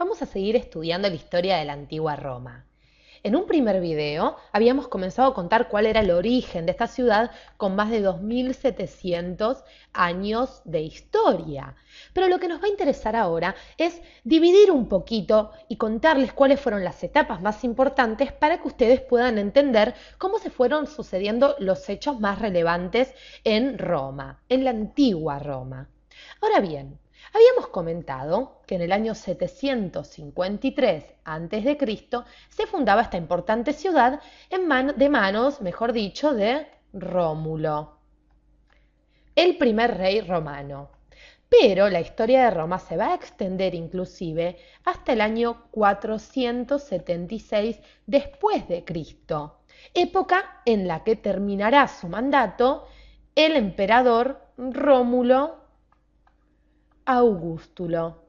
vamos a seguir estudiando la historia de la antigua Roma. En un primer video habíamos comenzado a contar cuál era el origen de esta ciudad con más de 2700 años de historia. Pero lo que nos va a interesar ahora es dividir un poquito y contarles cuáles fueron las etapas más importantes para que ustedes puedan entender cómo se fueron sucediendo los hechos más relevantes en Roma, en la antigua Roma. Ahora bien, habíamos comentado que en el año 753 a.C. se fundaba esta importante ciudad de manos, mejor dicho, de Rómulo, el primer rey romano. Pero la historia de Roma se va a extender inclusive hasta el año 476 después de Cristo, época en la que terminará su mandato el emperador Rómulo Augustulo.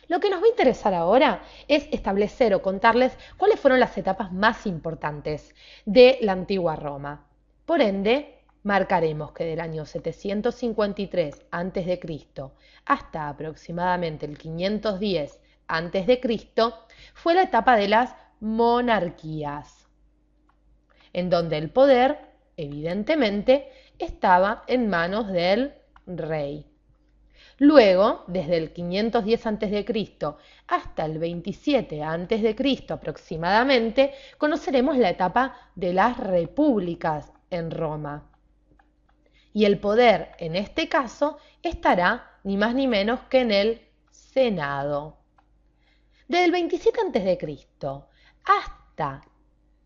Lo que nos va a interesar ahora es establecer o contarles cuáles fueron las etapas más importantes de la antigua Roma. Por ende, marcaremos que del año 753 a.C. hasta aproximadamente el 510 a.C. fue la etapa de las monarquías, en donde el poder, evidentemente, estaba en manos del rey. Luego, desde el 510 a.C. hasta el 27 a.C. aproximadamente, conoceremos la etapa de las repúblicas en Roma. Y el poder, en este caso, estará ni más ni menos que en el Senado. Desde el 27 a.C. hasta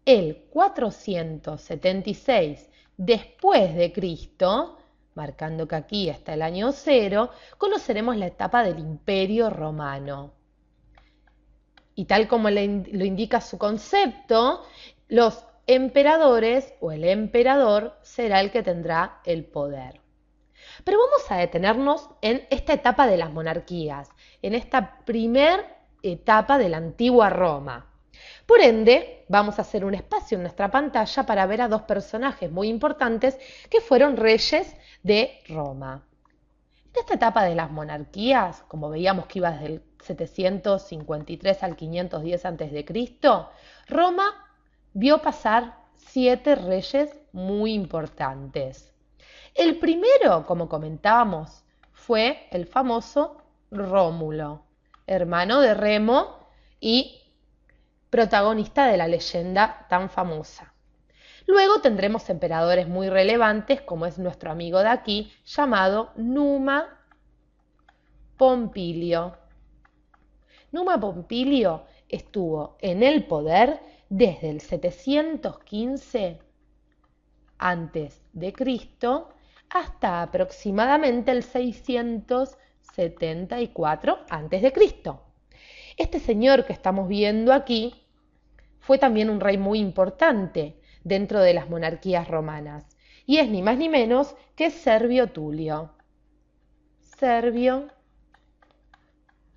el 476 después de Cristo, marcando que aquí está el año 0, conoceremos la etapa del Imperio Romano. Y tal como lo indica su concepto, los emperadores o el emperador será el que tendrá el poder. Pero vamos a detenernos en esta etapa de las monarquías, en esta primera etapa de la antigua Roma. Por ende, vamos a hacer un espacio en nuestra pantalla para ver a dos personajes muy importantes que fueron reyes de Roma. En esta etapa de las monarquías, como veíamos que iba desde el 753 al 510 a.C., Roma vio pasar 7 reyes muy importantes. El primero, como comentábamos, fue el famoso Rómulo, hermano de Remo y protagonista de la leyenda tan famosa. Luego tendremos emperadores muy relevantes, como es nuestro amigo de aquí, llamado Numa Pompilio. Numa Pompilio estuvo en el poder desde el 715 a.C. hasta aproximadamente el 674 a.C. Este señor que estamos viendo aquí fue también un rey muy importante dentro de las monarquías romanas y es ni más ni menos que Servio Tulio. Servio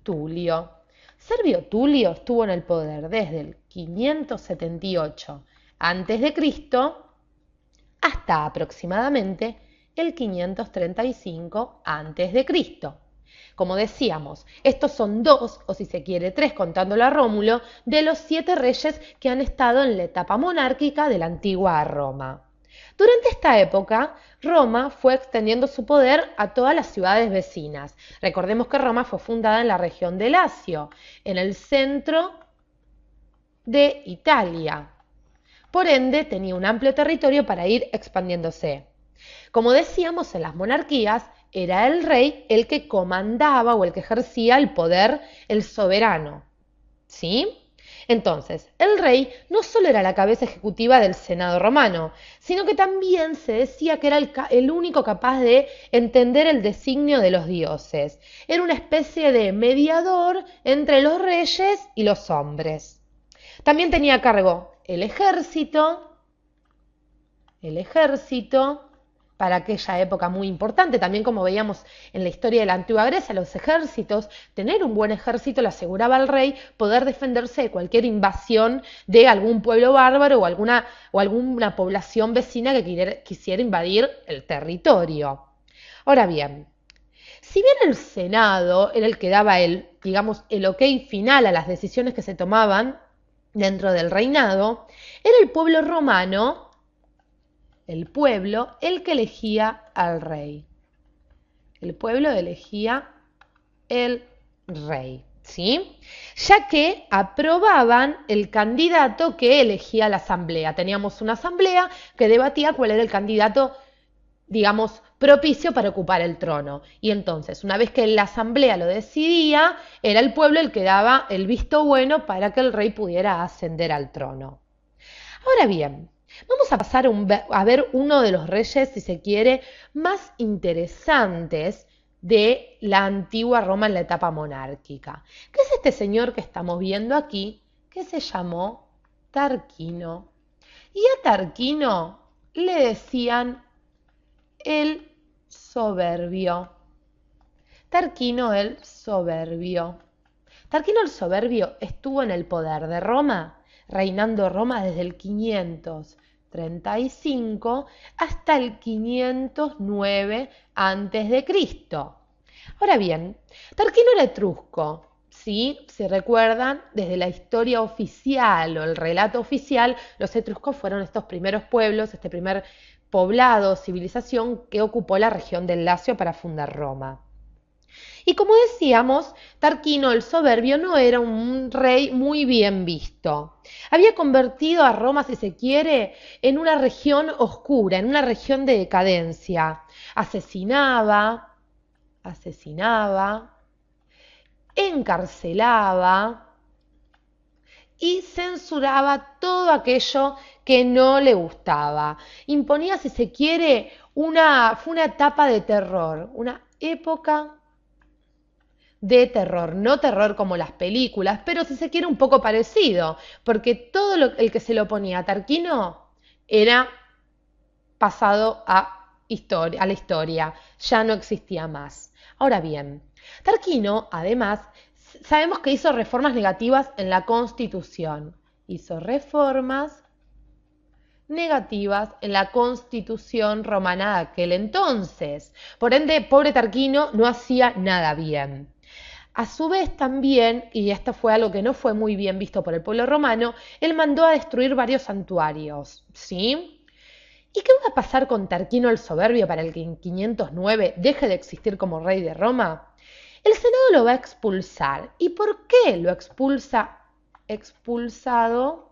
Tulio. Servio Tulio estuvo en el poder desde el 578 a.C. hasta aproximadamente el 535 a.C. Como decíamos, estos son 2, o si se quiere 3, contándolo a Rómulo, de los 7 reyes que han estado en la etapa monárquica de la antigua Roma. Durante esta época, Roma fue extendiendo su poder a todas las ciudades vecinas. Recordemos que Roma fue fundada en la región de Lacio, en el centro de Italia. Por ende, tenía un amplio territorio para ir expandiéndose. Como decíamos, en las monarquías era el rey el que comandaba o el que ejercía el poder, el soberano. ¿Sí? Entonces, el rey no solo era la cabeza ejecutiva del Senado romano, sino que también se decía que era el único capaz de entender el designio de los dioses. Era una especie de mediador entre los reyes y los hombres. También tenía a cargo el ejército, para aquella época muy importante, también como veíamos en la historia de la antigua Grecia, los ejércitos, tener un buen ejército le aseguraba al rey poder defenderse de cualquier invasión de algún pueblo bárbaro o alguna población vecina que quisiera invadir el territorio. Ahora bien, Si bien el Senado era el que daba digamos, el ok final a las decisiones que se tomaban dentro del reinado, era el pueblo romano, el pueblo, el que elegía al rey. El pueblo elegía el rey, ¿sí? Ya que aprobaban el candidato que elegía la asamblea. Teníamos una asamblea que debatía cuál era el candidato, digamos, propicio para ocupar el trono. Y entonces, una vez que la asamblea lo decidía, era el pueblo el que daba el visto bueno para que el rey pudiera ascender al trono. Ahora bien, vamos a pasar a ver uno de los reyes, si se quiere, más interesantes de la antigua Roma en la etapa monárquica, que es este señor que estamos viendo aquí, que se llamó Tarquino. Y a Tarquino le decían el soberbio. Tarquino el soberbio. Tarquino el soberbio estuvo en el poder de Roma, reinando Roma desde el 535 hasta el 509 a.C. Ahora bien, Tarquino era etrusco, ¿sí? Si recuerdan, desde la historia oficial o el relato oficial, los etruscos fueron estos primeros pueblos, este primer poblado, civilización que ocupó la región del Lacio para fundar Roma. Y como decíamos, Tarquino el soberbio no era un rey muy bien visto. Había convertido a Roma, si se quiere, en una región oscura, en una región de decadencia. Asesinaba, encarcelaba y censuraba todo aquello que no le gustaba. Imponía, si se quiere, fue una etapa de terror, una época de terror, no terror como las películas, pero si se quiere un poco parecido, porque todo el que se le oponía a Tarquino era pasado a la historia, ya no existía más. Ahora bien, Tarquino, además, sabemos que hizo reformas negativas en la Constitución. Hizo reformas negativas en la Constitución romana de aquel entonces. Por ende, pobre Tarquino no hacía nada bien. A su vez también, y esto fue algo que no fue muy bien visto por el pueblo romano, él mandó a destruir varios santuarios, ¿sí? ¿Y qué va a pasar con Tarquino el Soberbio para el que en 509 deje de existir como rey de Roma? El Senado lo va a expulsar. ¿Y por qué lo expulsa? Expulsado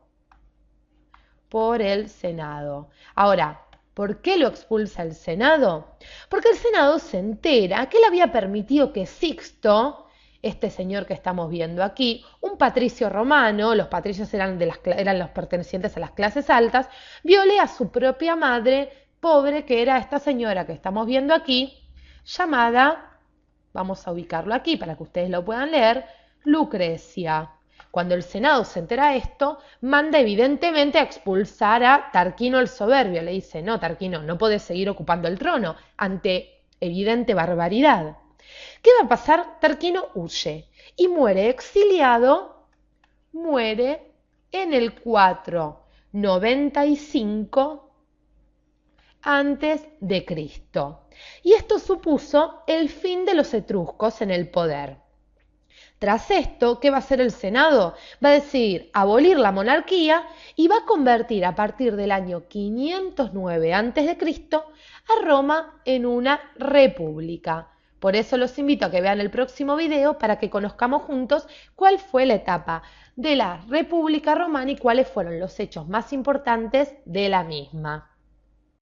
por el Senado. Ahora, ¿por qué lo expulsa el Senado? Porque el Senado se entera que él había permitido que Sixto, este señor que estamos viendo aquí, un patricio romano, los patricios eran los pertenecientes a las clases altas, viole a su propia madre, pobre, que era esta señora que estamos viendo aquí, llamada, vamos a ubicarlo aquí para que ustedes lo puedan leer, Lucrecia. Cuando el Senado se entera de esto, manda evidentemente a expulsar a Tarquino el Soberbio. Le dice, no, Tarquino, no podés seguir ocupando el trono ante evidente barbaridad. ¿Qué va a pasar? Tarquino huye y muere exiliado, muere en el 495 antes de Cristo. Y esto supuso el fin de los etruscos en el poder. Tras esto, ¿qué va a hacer el Senado? Va a decidir abolir la monarquía y va a convertir a partir del año 509 a.C. a Roma en una república. Por eso los invito a que vean el próximo video para que conozcamos juntos cuál fue la etapa de la República Romana y cuáles fueron los hechos más importantes de la misma.